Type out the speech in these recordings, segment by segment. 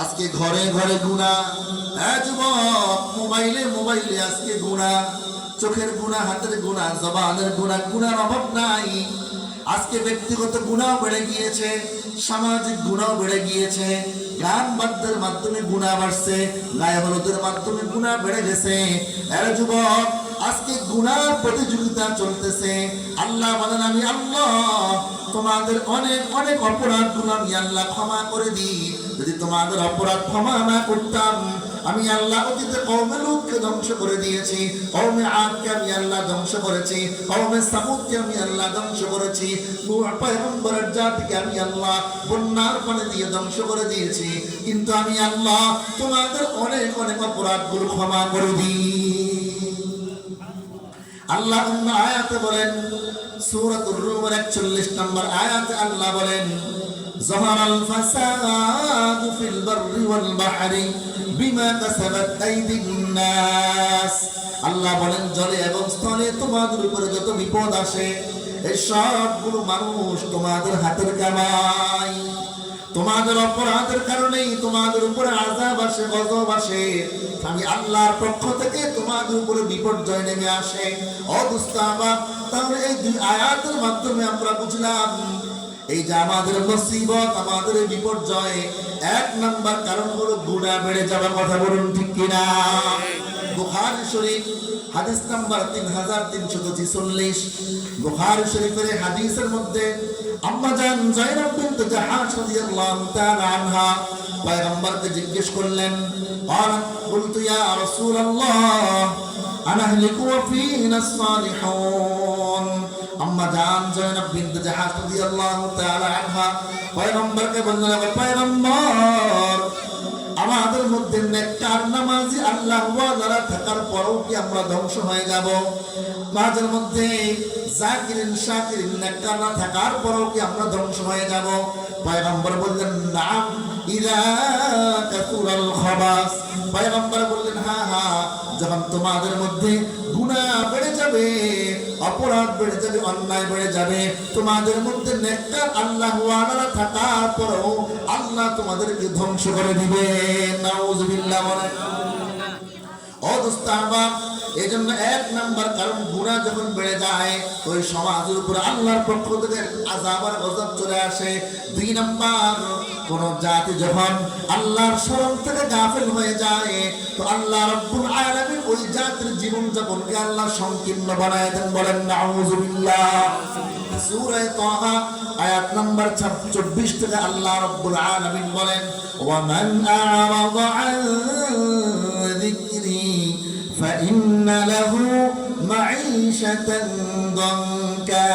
আজকে ঘরে ঘরে গুনাহ, যুবক মোবাইলে আজকে গুনাহ, চোখের গুনাহ, হাতের গুনাহ, জবানের গুনাহ, গুনার অভাব নাই। আজকে ব্যক্তিগত গুনাহ বেড়ে গিয়েছে, সামাজিক গুনাহ বেড়ে গিয়েছে, গান বাদ্যের মাধ্যমে গুনাহ বাড়ছে, গায়ে হলুদের মাধ্যমে গুনাহ বেড়ে গেছে। যুবক আজকে গুনাহ প্রতিযোগিতা চলতেছে। আল্লাহ বলেন, আমি আল্লাহ তোমাদের অনেক অনেক অপরাধ গুলো আমি আল্লাহ ক্ষমা করে দিই। যদি তোমাদের অপরাধ ক্ষমা না করতাম, আমি আল্লাহ অতীতে কওমে লূতকে ধ্বংস করে দিয়েছি, কওমে আদকে আমি আল্লাহ ধ্বংস করেছি, কওমে সামুদকে আমি আল্লাহ ধ্বংস করেছি, নূহ পয়গম্বরের জাতিকে আমি আল্লাহ বন্যার পানি দিয়ে ধ্বংস করে দিয়েছি। কিন্তু আমি আল্লাহ তোমাদের অনেক অনেক অপরাধগুলো ক্ষমা করে দিই। আল্লাহ অন্য আয়াতে বলেন, সূরাতুর রুমের 41 নম্বর আয়াতে আল্লাহ বলেন, যাহারাল ফাসাদু ফিল বাররি ওয়াল বাহরি বিমা কাসাবাত আইদিন নাস। আল্লাহ বলেন, জলে এবং স্থলে তোমাদের উপরে যত বিপদ আসে, এই সবগুলো মানুষ তোমাদের হাতের কামাই। তোমাদের অপরাধের কারণেই তোমাদের উপরে আযাব আসে, গজব আসে। আমি আল্লাহর পক্ষ থেকে তোমাদের উপরে বিপর্যয় নেমে আসে। তাহলে এই দুই আয়াতের মাধ্যমে আমরা বুঝলাম, এই যে আমাদের মুসিবত, আমাদের বিপর্যয়, এক নাম্বার কারণ হলো গুনাহ বেড়ে যাওয়ার। কথা বলুন ঠিক কিনা? বুখারী শরীফ হাদিস নাম্বার 3346। বুখারী শরীফের হাদিসের মধ্যে আম্মা জান যায়েনব বিনত জাহাশ রাদিয়াল্লাহু তাআলা আনহা পয়গম্বরকে জিজ্ঞেস করলেন, বলতো ইয়া রাসূলুল্লাহ আনাহলিকু ওয়া ফীনা সালিহুন। আম্মা জান যায়েনব বিনত জাহাশ রাদিয়াল্লাহু তাআলা আনহা পয়গম্বরকে বললেন, পয়গম্বর, আমাদের মধ্যে নেককার নামাজি আল্লাহওয়ালারা থাকার পরেও কি আমরা ধ্বংস হয়ে যাব? মাঝের মধ্যে জাকিরিন শাকিরিন নেককাররা থাকার পরেও কি আমরা ধ্বংস হয়ে যাব? পয়গম্বর বললেন, নাম, ইযা কাসুরাল খাবাস। পয়গম্বর বললেন, হ্যাঁ হ্যাঁ, যখন তোমাদের মধ্যে গুনাহ বেড়ে যাবে, অপরাধ বেড়ে যাবে, অন্যায় বেড়ে যাবে, তোমাদের মধ্যে নেককার আল্লাহওয়ালারা থাকার পরেও আল্লাহ তোমাদেরকে ধ্বংস করে দিবে। নাউযুবিল্লাহ বলেন। ও দোস্ত আমার, এই জন্য এক নাম্বার কারণ গুনাহ যখন বেড়ে যায়, ওই সমাজের উপর আল্লাহর পক্ষ থেকে আযাব আর গজব চলে আসে। দুই নাম্বার, কোন জাতি যখন আল্লাহর শরণ থেকে গাফিল হয়ে যায়, তো আল্লাহ রাব্বুল আলামিন ওই জাতির জীবন যাপনকে আল্লাহ সংকীর্ণ বানায় দেন। বলেন নাউযুবিল্লাহ। সূরা তাহা আয়াত নাম্বার 24 থেকে আল্লাহ রাব্বুল আলামিন বলেন, ওয়া মান আ'রাদা আন যিকরি ফাইন্না লাহু মাঈশাতান দানকা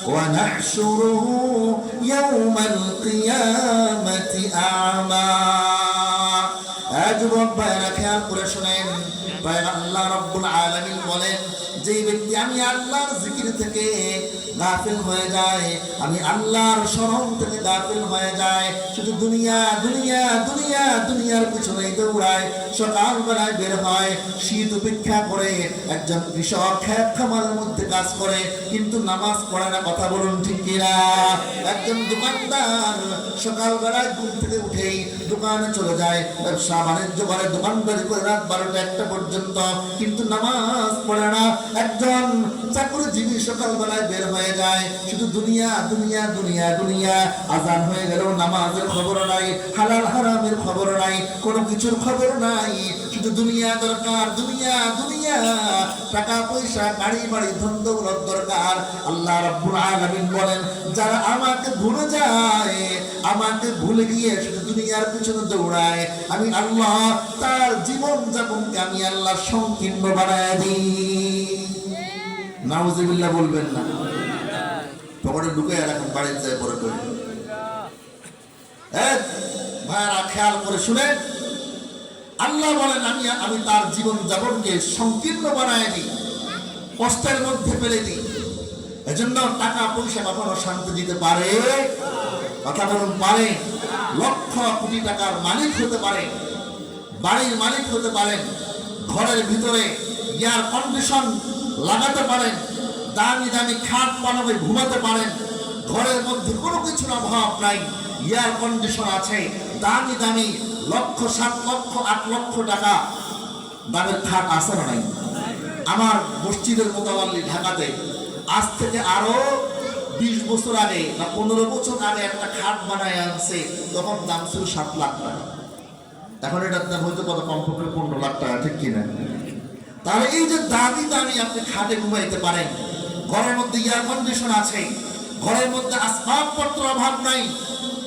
ওয়া নাহশুরুহু ইয়াওমাল কিয়ামাতি আ'মা। যুবক ভাইরা খেয়াল করে শুনেন, আল্লাহ রাব্বুল আলামিন বলেন, যে ব্যক্তি আমি আল্লাহর জিকির থেকে গাফিল হয়ে যায়, আমি আল্লাহর স্মরণ থেকে গাফিল হয়ে যায়, শুধু দুনিয়া দুনিয়া দুনিয়া দুনিয়ার পিছনে দৌড়ায়, সকালবেলায় বের হয়, শীত উপেক্ষা করে, একজন কৃষক ক্ষেত খামারের মধ্যে কাজ করে, কিন্তু নামাজ পড়ে না। কথা বলুন ঠিক কিনা? একজন দোকানদার সকালবেলায় ঘুম থেকে উঠেই দোকানে চলে যায়, ব্যবসা বাণিজ্য করে, দোকানদারি করে রাত 12টা-1টা পর্যন্ত, কিন্তু নামাজ পড়ে না। একজন চাকরিজীবী সকালবেলায় বের হয়ে যায়, শুধু দুনিয়া দুনিয়া দুনিয়া দুনিয়া, আজান হয়ে গেলেও নামাজের খবর নাই, হালাল হারামের খবর নাই, কোনো কিছুর খবর নাই, শুধু দুনিয়া দরকার, দুনিয়া দুনিয়া, টাকা পয়সা, গাড়ি বাড়ি, ধন দৌলত দরকার। আল্লাহ রাব্বুল আলামিন বলেন, যারা আমাকে ভুলে যায়, আমাকে ভুলে গিয়ে শুধু দুনিয়ার পিছনে দৌড়ায়, আমি আল্লাহ তার জীবন যাপনকে আমি আল্লাহ সংকীর্ণ বানায় দিই। নাউযুবিল্লাহ বলবেন না? পকেটে ঢুকে রাখুন, বাড়িতে যায় পরে করে। ভাইরা খেয়াল করে শুনে, আল্লাহ বলেন, আমি তার জীবন যাপনকে সংকীর্ণ বানায় দিই, কষ্টের মধ্যে ফেলে দিই। এজন্য টাকা পয়সা কখনো শান্তি দিতে পারে? কথা বলুন, পারে? লক্ষ কোটি টাকার মালিক হতে পারে, বাড়ির মালিক হতে পারেন, ঘরের ভিতরে এয়ার কন্ডিশন লাগাতে পারেন, দামি দামি খাট বানাবে ঘুমাতে পারেন, ঘরের মধ্যে কোনো কিছুর অভাব নাই, এয়ার কন্ডিশন আছে, দামি দামি 1,00,000, 7,00,000, 8,00,000 টাকা দামের খাট আছে না নাই? আমার মসজিদের মোতাবাল্লি ঢাকাতে আজ থেকে আরো 20 বছর আগে না 15 বছর আগে একটা খাট বানায় আনছে, তখন দাম ছিল 7 লাখ টাকা। এখন এটার দাম হয়তো কত, কমপক্ষে 15 লাখ টাকা, ঠিক কিনা? তাহলে এই যে দামি দামি আপনি খাটে ঘুমাইতে পারেন, ঘরের মধ্যে এয়ার কন্ডিশন আছে, ঘরের মধ্যে আসবাবপত্র অভাব নাই,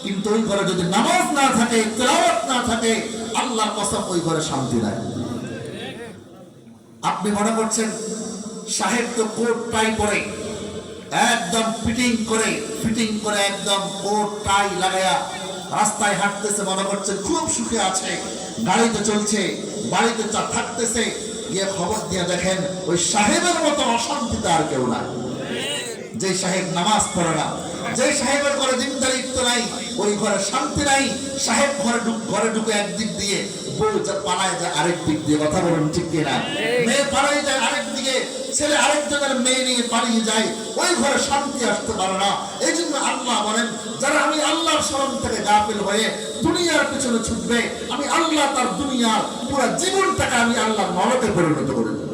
কিন্তু ওই ঘরে যদি নামাজ না থাকে, তেলাওয়াত না থাকে, আল্লাহর কসম ওই ঘরে শান্তি নাই। আপনি মনে করছেন সাহেব তো কোট টাই পরে একদম ফিটিং করে একদম কোট টাই লাগায়া রাস্তায় হাঁটতেছে, মনে করছেন খুব সুখে আছে, গাড়িতে চলছে, বাড়িতে থাকতেছে, গিয়ে খবর দিয়ে দেখেন ওই সাহেবের মতো অশান্তিতে আর কেউ নাই। যে সাহেব নামাজ পড়ে না, যে সাহেবের ঘরে দিনদারিত্ব নাই, ওই ঘরে শান্তি নাই। সাহেব ঘরে ঢুকে একদিক দিয়ে, বউ পালায় যায় আরেক দিক দিয়ে, কথা বলুন ঠিক কিনা? মেয়ে পালায় যায় আরেক দিকে, ছেলে আরেকজনের মেয়ে নিয়ে পালিয়ে যায়, ওই ঘরে শান্তি আসতে পারে না। এই জন্য আল্লাহ বলেন, যারা আমি আল্লাহর স্মরণ থেকে গাফিল হয়ে দুনিয়ার পিছনে ছুটবে, আমি আল্লাহ তার দুনিয়ার পুরো জীবনটাকে আমি আল্লাহর নরকে পরিণত করে দেব।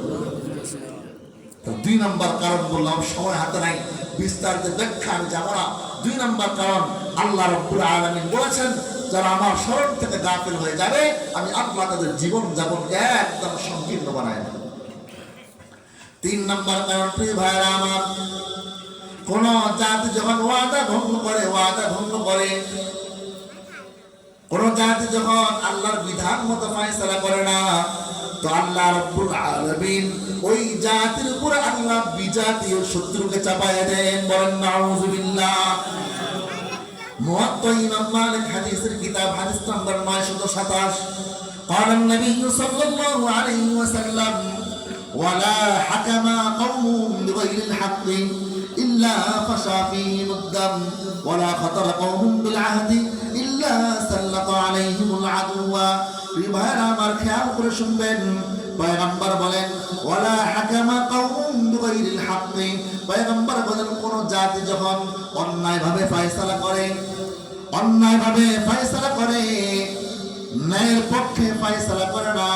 2 নম্বর কারণ বললাম, সময় হাতে নাই, বিস্তারিত ব্যাখ্যা আমি যাব না। 2 নম্বর কারণ, আল্লাহ রাব্বুল আলামিন বলেছেন যারা আমার স্মরণ থেকে গাফিল হয়ে যাবে, আমি আল্লাহ তাদের জীবন যাপন একদম সংকীর্ণ বানায় দেব। 3 নম্বর কারণ, প্রিয় ভাইরা আমার, কোন জাতি যখন ওয়াদা ভঙ্গ করে, কোন জাতি যখন আল্লাহর বিধান মতো ফয়সালা করে না, তো আল্লাহ রাব্বুল আলামিন ওই জাতির উপরে আল্লাহ বিজাতীয় শত্রুকে চাপায় দেন। বলেন নাউযুবিল্লাহ। মুওয়াত্তা ইমাম মালিক হাদিসের কিতাব, হাদিস নাম্বার 927, قال النبي صلى الله عليه وسلم ولا حكم قوم بغير الحق إلا فشى فيهم الدم ولا خطر قوم بالعهد إلا سلط عليهم العدو। ভাইরা আমার খেয়াল করে শুনবেন, পয়গম্বর বলেন ওয়ালা হাকামা কওমুন বিগাইরিল হক, পয়গম্বর বলেন কোন জাতি যখন অন্যায়ভাবে ফয়সালা করে, ন্যায়ের পক্ষে ফয়সালা করে না,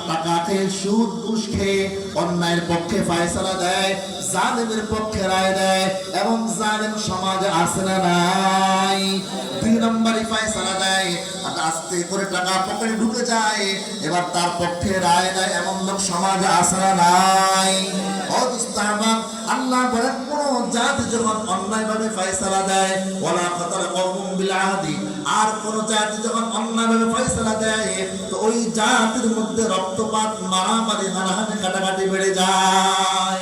টাকা খেয়ে সুদ ঘুষ খেয়ে অন্যায়ের পক্ষে ফয়সালা দেয়, জালেমের পক্ষে রায় দেয়, এবং জালেম সমাজে আছে না নাই? 2 নম্বরই ফয়সালা দেয়, আস্তে করে টাকা পকেটে ঢুকে যায়, এবার তার পক্ষে রায় দেয়, এমন লোক সমাজে আছে না নাই? আল্লাহ বলেন কোন জাতি যখন অন্যায়ভাবে ফয়সালা দেয়, ওয়ালা খাতারা কওমুন বিল আহদি, আর কোন জাতি যখন অন্যায়ভাবে ফয়সালা দেয়, তো ওই জাতির মধ্যে রক্তপাত, মারামারি, হানাহানি, কাটাকাটি বেড়ে যায়।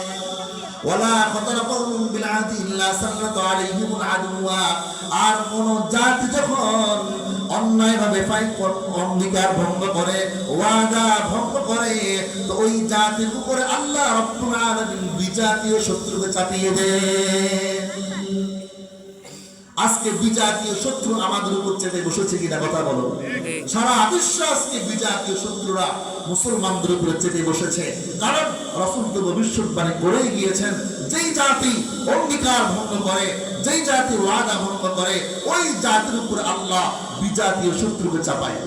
ওয়ালা খাতারা কওমুন বিল আহদি ইল্লা সাল্লাতু আলাইহিমুল আদুওয়া, আর কোন জাতি যখন অন্যায়ভাবে অঙ্গীকার ভঙ্গ করে, ওয়াদা ভঙ্গ করে, তো ওই জাতির উপরে আল্লাহ রাব্বুল আলামিন বিজাতীয় শত্রুকে চাপিয়ে দেন। আজকে বিজাতীয় শত্রু আমাদের উপর চেপে বসেছে কিনা, কথা বলো? সারা বিশ্ব আজকে বিজাতীয় শত্রুরা মুসলমানদের উপরে চেপে বসেছে, কারণ রাসূল তো ভবিষ্যৎবাণী করেই গিয়েছেন, যেই জাতি অঙ্গীকার ভঙ্গ করে, যেই জাতি ওয়াদা ভঙ্গ করে, ওই জাতির উপর আল্লাহ বিজাতীয় শত্রুকে চাপায়।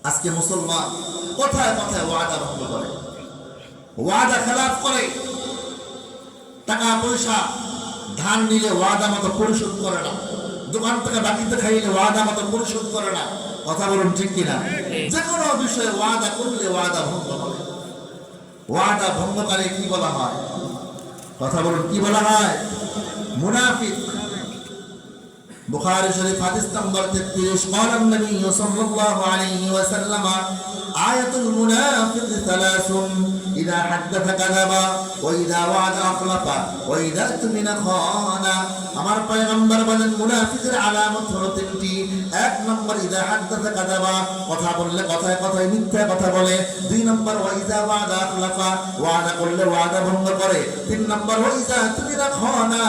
আজকে মুসলমান কোথায় কোথায় ওয়াদা ভঙ্গ করে, ওয়াদা খেলাফ করে, টাকা পয়সা ধার নিলে ওয়াদা মতো পরিশোধ করে না, দোকান থেকে বাকিতে খাইলে ওয়াদা মতো পরিশোধ করে না, কথা বলুন ঠিক কিনা? যে কোনো বিষয়ে ওয়াদা করলে ওয়াদা ভঙ্গ করে। ওয়াদা ভঙ্গকারী কি বলা হয়, কথা বলুন কি বলা হয়? মুনাফিক। বুখারী শরীফ হাদিস নাম্বার 33, قال النبي صلى الله عليه وسلم آية المنافق 3: إذا حدث كذب وإذا وعد أخلف وإذا اؤتمن خان। আমার পয়গম্বর বলেন মুনাফিকের আলামত হলো 3টি। 1 নম্বর ইদা হাদাসা কাযাবা, কথা বললে কথায় কথায় মিথ্যা কথা বলে। 2 নম্বর ওয়াইদা ওয়াদা আখলাফা, ওয়াদা করলে ওয়াদা ভঙ্গ করে। 3 নম্বর ওয়াইদা তুমিনা খানা,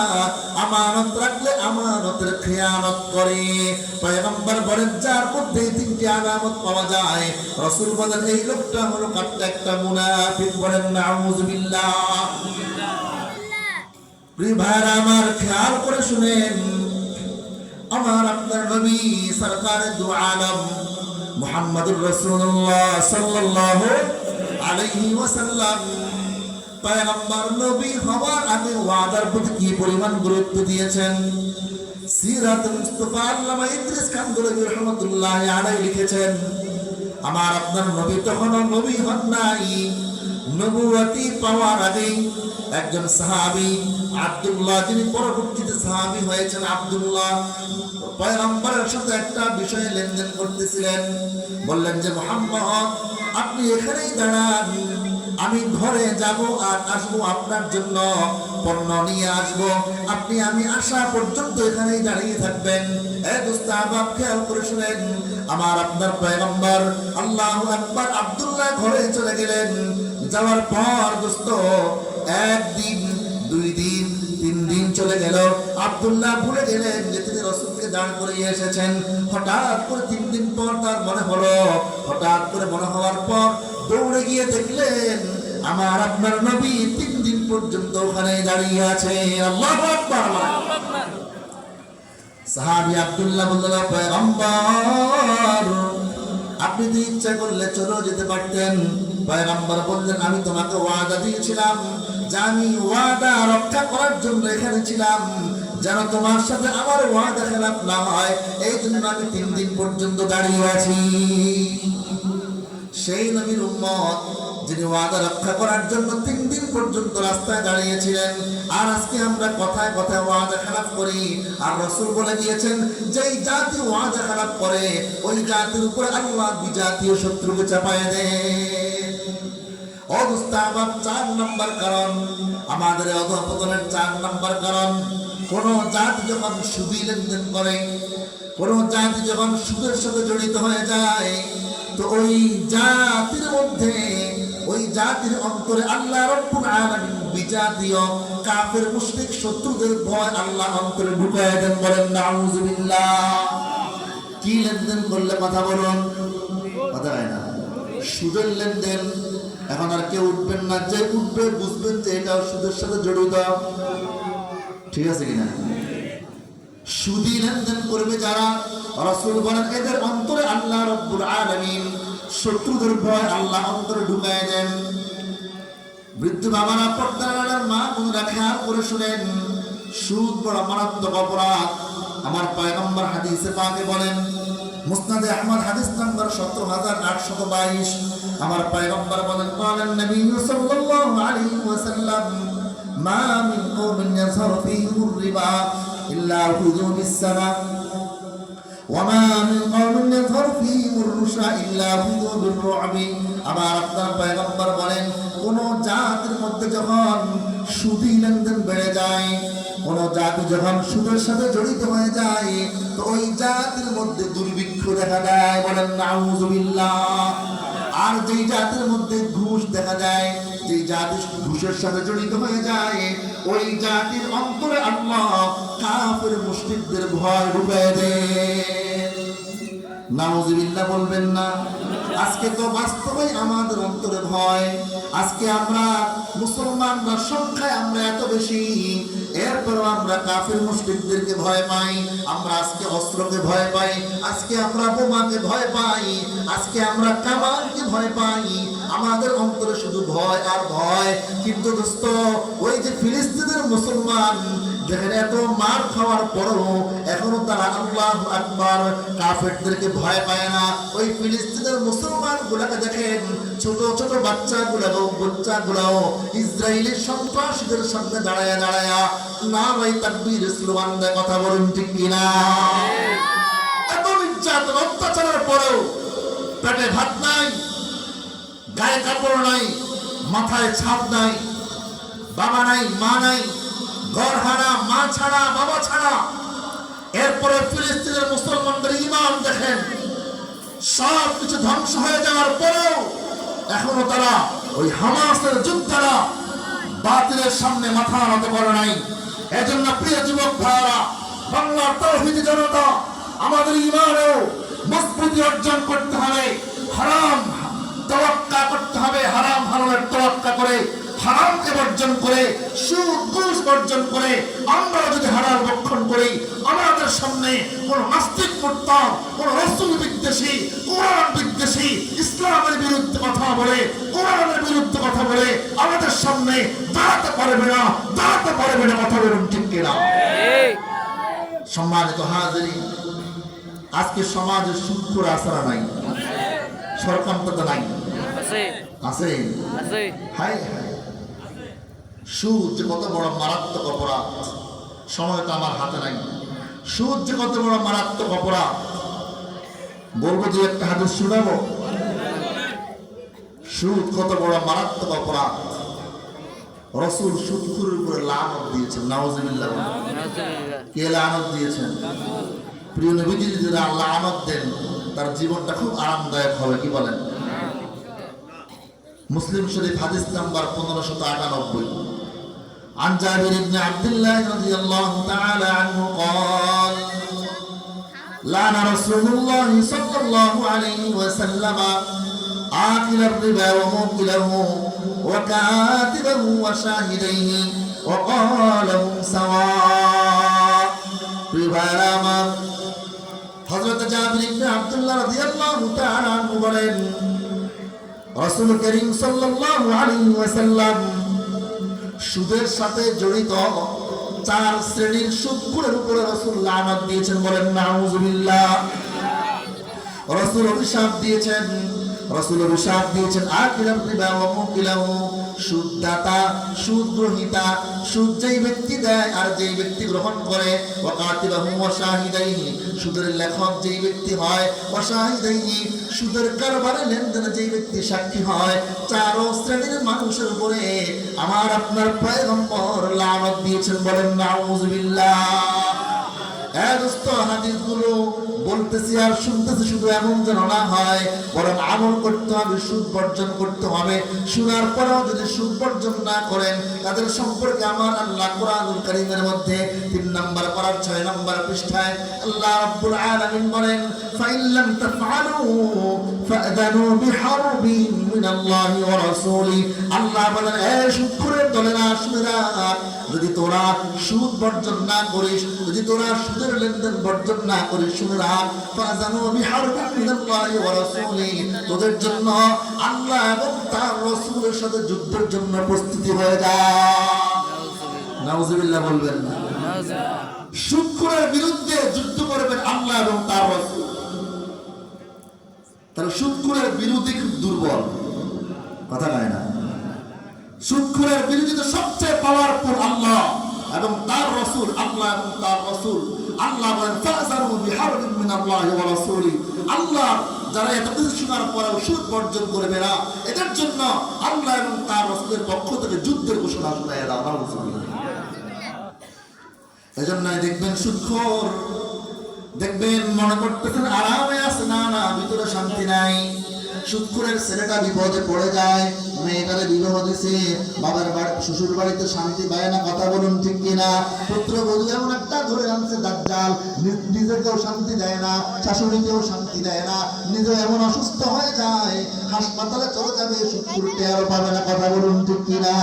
আমানত রাখলে আমানতের খেয়ানত করে। পয়গম্বর বলেন যার মধ্যে 3টি আলামত পাওয়া যায়, রাসূল বলেন এই লোকটা হলো একটা মুনাফিক। বলেন নাউযুবিল্লাহ। প্রিয় ভাইরা আমার খেয়াল করে শুনেন, আমার আপনার নবী সরকারে দু আলম মুহাম্মদুর রাসূলুল্লাহ সাল্লাল্লাহু আলাইহি ওয়াসাল্লাম পয়গম্বর নবী হওয়ার আগে ওয়াদার প্রতি কি পরিমাণ গুরুত্ব দিয়েছেন। সিরাত মুস্তাফা আল্লামা ইদ্রিস কান্দুলাবি রাহমাতুল্লাহি আলাইহি লিখেছেন, আমার আপনার নবী তখনও নবী হন নাই, নবুয়তি পাওয়ার আগে একজন সাহাবী আব্দুল্লাহ, যিনি পরবর্তীতে সাহাবী হয়েছেন আব্দুল্লাহ, পয়গম্বরের সাথে একটা বিষয়ে লেনদেন করতেছিলেন। বললেন যে মুহাম্মদ আপনি এখানেই দাঁড়ান, আমি ঘরে যাব আর আসবো, আপনার জন্য পণ্য নিয়ে আসবো, আপনি আমি আসা পর্যন্ত এখানেই দাঁড়িয়ে থাকবেন। এ দোস্ত আবাব খেয়াল করে শুনেন, আমার আপনার পয়গম্বর আল্লাহু আকবার আব্দুল্লাহ ঘরে চলে গেলেন। যাওয়ার পর দোস্ত একদিন, 2 দিন, 3 দিন চলে গেল, আব্দুল্লাহ ভুলে গেলেন যে তিনি রাসূলকে দাঁড় করিয়ে এসেছেন। হঠাৎ করে 3 দিন পর তার মনে হলো, হঠাৎ করে মনে হওয়ার পর দৌড়ে গিয়ে দেখলেন আমার আপনার নবী 3 দিন পর্যন্ত ওখানে দাঁড়িয়ে আছে। আল্লাহু আকবার। সাহাবী আব্দুল্লাহ বললেন, পয়গম্বর আপনি তো ইচ্ছা করলে চলে যেতে পারতেন। পয়গম্বর বললেন, আমি তোমাকে ওয়াদা দিয়েছিলাম যে আমি ওয়াদা রক্ষা করার জন্য এখানে ছিলাম, যেন তোমার সাথে আমার ওয়াদা খেলাফ না হয়, এই জন্য আমি 3 দিন পর্যন্ত দাঁড়িয়ে আছি। সেই নবীর উম্মত যিনি ওয়াদা রক্ষা করার জন্য 3 দিন পর্যন্ত রাস্তায় দাঁড়িয়েছিলেন, আর আজকে আমরা কথায় কথায় ওয়াদা খেলাফ করি। আর রাসূল বলে দিয়েছেন, যেই জাতি ওয়াদা খেলাফ করে ওই জাতির উপরে আল্লাহ বিজাতীয় শত্রুকে চাপায় দেয়। অবস্থাবাদ 4 নম্বর কারণ, আমাদের অধঃপতনের 4 নম্বর কারণ, কোন জাতি যখন সুদী লেনদেন করে, কোন জাতি যখন সুদের সাথে জড়িত হয়ে যায়, তো ওই জাতির মধ্যে, ওই জাতির অন্তরে আল্লাহ রাব্বুল আলামিন বিজাতীয় কাফের মুশরিক শত্রুদের ভয় আল্লাহ অন্তরে ঢুকায় দেন। বলেন নাউযুবিল্লাহ। কি লেনদেন করলে কথা বলুন, কথা হয় না, সুদের লেনদেন। এখন আর কেউ উঠবেন না, যে উঠবে বুঝবেন যে এটা সুদের সাথে জড়িত। ঠিক আছে কিনা? সুদী লেনদেন করবে যারা, রাসূল বলেন এদের অন্তরে আল্লাহ রাব্বুল আলামিন শত্রুদের ভয় আল্লাহ অন্তরে ঢুকায় দেন। বৃদ্ধ বাবারা, পর্দার মা বোনেরা খেয়াল করে শুনেন, সুদ বড় মারাত্মক অপরাধ। আমার পয়গম্বর হাদিসে পাকে বলেন, মুসনাদে আহমদ হাদিস নাম্বার 17822, আমার পয়গম্বর বলেন, বলেন নবী সাল্লাল্লাহু আলাইহি ওয়াসাল্লাম, মা মিন কওমিন ইয়াযহারু ফীহিমুর রিবা ইল্লা খুযু বিস-সামা ওয়া মা মিন কওমিন ইয়াযহারু ফীহিমুর রুশা ইল্লা খুযু বির-রু'বি। আমার আপনার পয়গম্বর বলেন, কোন জাতির মধ্যে যখন সুদী লেনদেন বেড়ে যায়, কোন জাতি যখন সুদের সাথে জড়িত হয়ে যায়, তো ওই জাতির মধ্যে দুর্ভিক্ষ দেখা দেয়। বলেন নাউযুবিল্লাহ। আর যেই জাতির মধ্যে ঘুষ দেখা যায়, যেই জাতি ঘুষের সাথে জড়িত হয়ে যায়, ওই জাতির অন্তরে আল্লাহ কাফের মুশরিকদের ভয় ঢুকায় দেন। নাউযুবিল্লাহ বলবেন না? আজকে তো বাস্তবে আমাদের অন্তরে ভয়। আজকে আমরা মুসলমানরা সংখ্যায় আমরা এত বেশি, এরপরও আমরা কাফের মুশরিকদেরকে ভয় পাই, আমরা আজকে অস্ত্রকে ভয় পাই, আজকে আমরা বোমাকে ভয় পাই, আজকে আমরা কামানকে ভয় পাই, আমাদের অন্তরে শুধু ভয় আর ভয়। কিন্তু দোস্ত, ওই যে ফিলিস্তিনের মুসলমান, যেখানে এত মার খাওয়ার পরও এখনো তারা আল্লাহু আকবার কাফেরদেরকে ভয় পায় না। ওই ফিলিস্তিনের মুসলমান গুলাকে দেখেন, ছোট ছোট বাচ্চাগুলাও ইসরায়েলের সন্ত্রাসীদের সামনে দাঁড়ায়া নারায়ে তাকবীর স্লোগান দেয়। কথা বলুন ঠিক কিনা? এত নির্যাতন অত্যাচারের পরেও পেটে ভাত নাই, গায়ে কাপড় নাই, মাথায় ছাদ নাই, বাবা নাই, মা নাই, ঘর হারা, মা ছাড়া, বাবা ছাড়া। এরপরে ফিলিস্তিনের মুসলমানদের ঈমান দেখেন, সব কিছু ধ্বংস হয়ে যাওয়ার পরেও এখনো তারা ওই হামাসের যোদ্ধারা বাতিলের সামনে মাথা নত করে নাই। এজন্য প্রিয় যুবক ভাইরা, বাংলার তাওহীদি জনতা, আমাদের ঈমানেও মজবুতি অর্জন করতে হবে। হারাম তাওয়াক্কা করতে হবে, হারাম হালালের তাওয়াক্কা করে হারামকে বর্জন করে, সুদ ঘুষ বর্জন করে আমরা যদি হালাল ভক্ষণ করি, আমাদের সামনে কোন নাস্তিক মুরতাদ, কোন রাসূল বিদ্বেষী, কোরআন বিদ্বেষী, ইসলামের বিরুদ্ধে কথা বলে, কোরআনের বিরুদ্ধে কথা বলে আমাদের সামনে দাঁড়াতে পারবে না, দাঁড়াতে পারবে না। কথা বলুন ঠিক কিনা? সম্মানিত হাজিরিন, আজকে সমাজে সুদখোর আসারা নাই, সরকার নাই, আছে হাই হাই। সুদ যে কত বড় মারাত্মক অপরাধ, সময় তো আমার হাতে নাই। সুদ যে কত বড় মারাত্মক অপরাধ বলবো, যে একটা হাদিস শোনাবো। সুদ কত বড় মারাত্মক অপরাধ। রাসূল সুদখোরের উপরে লানত দিয়েছেন, নাউজুবিল্লাহ। কে লানত দিয়েছেন? প্রিয় নবীজি যদি লানত দেন তার জীবনটা খুব আরামদায়ক হবে। কি বলেন? মুসলিম শরীফ হাদিস নাম্বার 1598। عن جابر بن عبد الله رضي الله تعالى عنه قال لعن رسول الله صلى الله عليه وسلم آكل الربا وموكله وكاتبه وشاهديه وقال هم سواء. হযরত জাবির ইবনে আব্দুল্লাহ রাদিয়াল্লাহু তাআলা আনহু বলেন, রাসূল করিম সাল্লাল্লাহু আলাইহি ওয়াসাল্লাম সুদের সাথে জড়িত 4 শ্রেণীর সুদখোরের উপরে রাসূল লানত দিয়েছেন। বলেন নাউজুবিল্লাহ। রাসূল অভিশাপ দিয়েছেন, আকিলার রিবা ওয়া মুকিলাহু, সুদদাতা, সুদগ্রহীতা, সুদ যেই ব্যক্তি দেয় আর যেই ব্যক্তি গ্রহণ করে, ওয়া কাতিবাহু ওয়া শাহিদাইহি, সুদের লেখক যেই ব্যক্তি হয়, ওয়া শাহিদাইহি, সুদের কারবারে লেনদেনে যেই ব্যক্তি সাক্ষী হয়, 4 শ্রেণীর মানুষের উপরে আমার আপনার পয়গম্বর লানত দিয়েছেন। বলেন নাউজুবিল্লাহ। হাদিসগুলো বলতেছি আর শুনতেছি শুধু এমন যেন না হয়, বরং আমল করতে হবে, সুদ বর্জন করতে হবে। শোনার পরেও যদি সুদ বর্জন না করেন, তাদের সম্পর্কে আমার আল্লাহ কোরআনুল কারীমের মধ্যে 3 নম্বর পারার 6 নম্বর পৃষ্ঠায় আল্লাহ রাব্বুল আলামিন বলেন, ফাইন লাম তাফআলু ফাআযানু বিহারবিন মিনাল্লাহি ওয়া রাসূলি। আল্লাহ বলেন, এই সুদখোরের দলেরা, শুনে রাখ, যদি তোরা সুদ বর্জন না করিস, যদি তোরা সুদের লেনদেন বর্জন না করিস, শুনে রাখ, ফাযানু বিহারবিন মিনাল্লাহি ওয়া রাসূলি, তোদের জন্য আল্লাহ এবং তার রাসূলের সাথে যুদ্ধের জন্য প্রস্তুতি হয়ে যা। নাউজুবিল্লাহ বলবেন না? সুদখোরের বিরুদ্ধে যুদ্ধ করবেন আল্লাহ এবং তার রাসূল। তাহলে সুদখোরের বিরোধী খুব দুর্বল, কথা কয় না? সুদখোরের বিরোধিতা সবচেয়ে পাওয়ারফুল আল্লাহ এবং তার রাসূল। আল্লাহ এবং তার রাসূল, আল্লাহ বলেন, ফাযারু বিহারবিন মিনাল্লাহি ওয়া রাসূলি। আল্লাহ যারা এত কিছু শোনার পরেও সুদ বর্জন করবে না, এদের জন্য আল্লাহ এবং তার রাসূলের পক্ষ থেকে যুদ্ধের ঘোষণা শোনায় দাও। নাউজুবিল্লাহ। এজন্যই দেখবেন সুদখোর, দেখবেন মনে করতেছেন আরামে আছে, না না, ভিতরে শান্তি নাই। সুদখোরের ছেলেটা বিপদে পড়ে যায়, মেয়েটারে বিবাহ দিছে, বাবার বাড়ি শ্বশুর বাড়িতে শান্তি পায় না। কথা বলুন ঠিক কিনা? পুত্রবধূ এমন একটা ধরে আনছে দাজ্জাল, নিজেকেও শান্তি দেয় না, শাশুড়িকেও শান্তি দেয় না, নিজে এমন অসুস্থ হয়ে যায়, হাসপাতালে চলে যাবে, সুদখোর টেরও পাবে না। কথা বলুন ঠিক কিনা?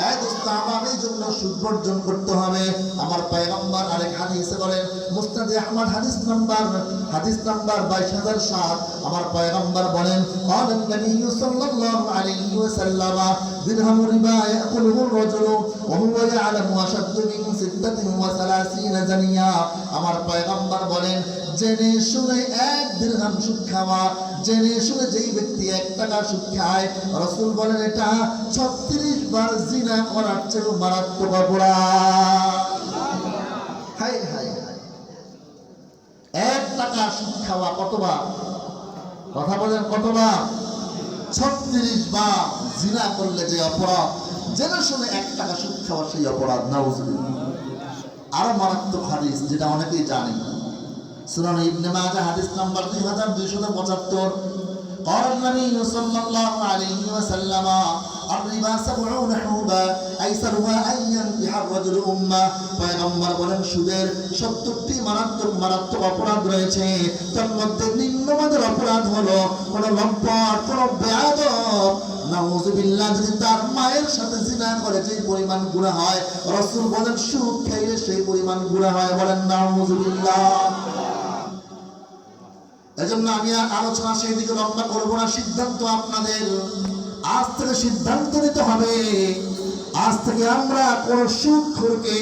এই দোস্ত, আমার এই জন্য সুদ বর্জন করতে হবে। আমার পয়গম্বর আরেক হাদিসে বলেন, মুসনাদে আহমদ হাদিস নাম্বার 22007, আমার পয়গম্বর বলেন, قال النبي صلى الله عليه وسلم درهم ربا يأكله الرجل وهو يعلم أشد من 36 زنيا। আমার পয়গম্বর বলেন, জেনে শুনে 1 দিরহাম সুদ খাওয়া, জেনে শুনে যেই ব্যক্তি 1 টাকা সুদ খায়, রাসূল বলেন এটা 36 বার জিনা করার চেয়ে মারাত্মক অপরাধ। হাই হাই হাই, 1 টাকা সুদ খাওয়া কতবার? কথা বলেন কতবার? 36 বার। জিনা করলে যে অপরাধ, জেনে শুনে 1 টাকা সুদ খাওয়া সেই অপরাধ। নাউজুবিল্লাহ। আরো মারাত্মক হাদিস যেটা অনেকেই জানে, সুনান ইবনে মাজাহ হাদিস নাম্বার 2275। قال النبي صلى الله عليه وسلم الربا 70 حوبا ايسرها ان ينكح الرجل امه। পয়গম্বর বলেন, সুদের 70টি মারাত্মক অপরাধ রয়েছে, তার মধ্যে নিম্নমানের অপরাধ হলো কোন লম্পট, কোন বেয়াদব নাউযুবিল্লাহ, যদি তার মায়ের সাথে জিনা করে যে পরিমাণ গুনাহ হয়, রাসূল বলেন সুদ খাইলে সেই পরিমাণ গুনাহ হয়। বলেন নাউযুবিল্লাহ। এজন্য আমি আর আলোচনা সেই দিকে লম্বা করবো না। সিদ্ধান্ত আপনাদের, আজ থেকে সিদ্ধান্ত নিতে হবে, আজ থেকে আমরা কোন সুদখোরকে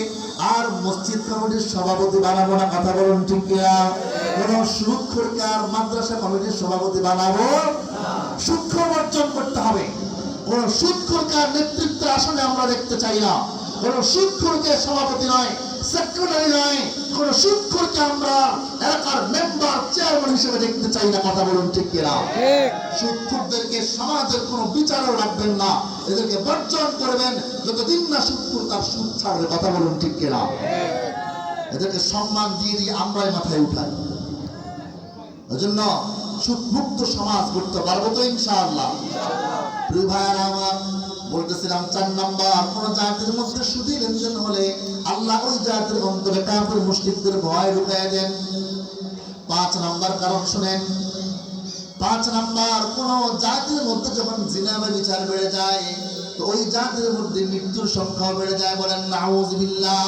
আর মসজিদ কমিটির সভাপতি বানাবো না। কথা বলুন ঠিক কিনা? কোন সুদখোরকে আর মাদ্রাসা কমিটির সভাপতি বানাবো? সুদখোর বর্জন করতে হবে। কোন সুদখোরকে আর নেতৃত্বের আসনে আমরা দেখতে চাই না। কোন সুদখোরকে সভাপতি নয়, সেক্রেটারি নয়, কোন সুদখোরকে আমরা এলাকার মেম্বার, চেয়ারম্যান হিসেবে দেখতে চাই না। কথা বলুন ঠিক কিনা? সুদখোরদেরকে সমাজের কোনো বিচারও রাখবেন না, এদেরকে বর্জন করবেন যতদিন না সুদখোর তার সুদ ছাড়বে। কথা বলুন ঠিক কিনা? এদেরকে সম্মান দিয়ে দিয়ে আমরাই মাথায় উঠাই। এজন্য সুদমুক্ত সমাজ করতে পারবো তো ইনশাআল্লাহ? প্রিয় ভাইয়ারা আমার, বলতেছিলাম 4 নাম্বার, কোন জাতির মধ্যে সুদী লেনদেন হলে আল্লাহ ওই জাতির অন্তরে কাফির মুশরিকদের ভয় ঢুকায় দেন। 5 নাম্বার কারণ শুনেন। 5 নাম্বার, কোন জাতির মধ্যে যখন জিনা বা বিচার বেড়ে যায় তো ওই জাতির মধ্যে মৃত্যুর সংখ্যা বেড়ে যায়। বলেন নাউযুবিল্লাহ।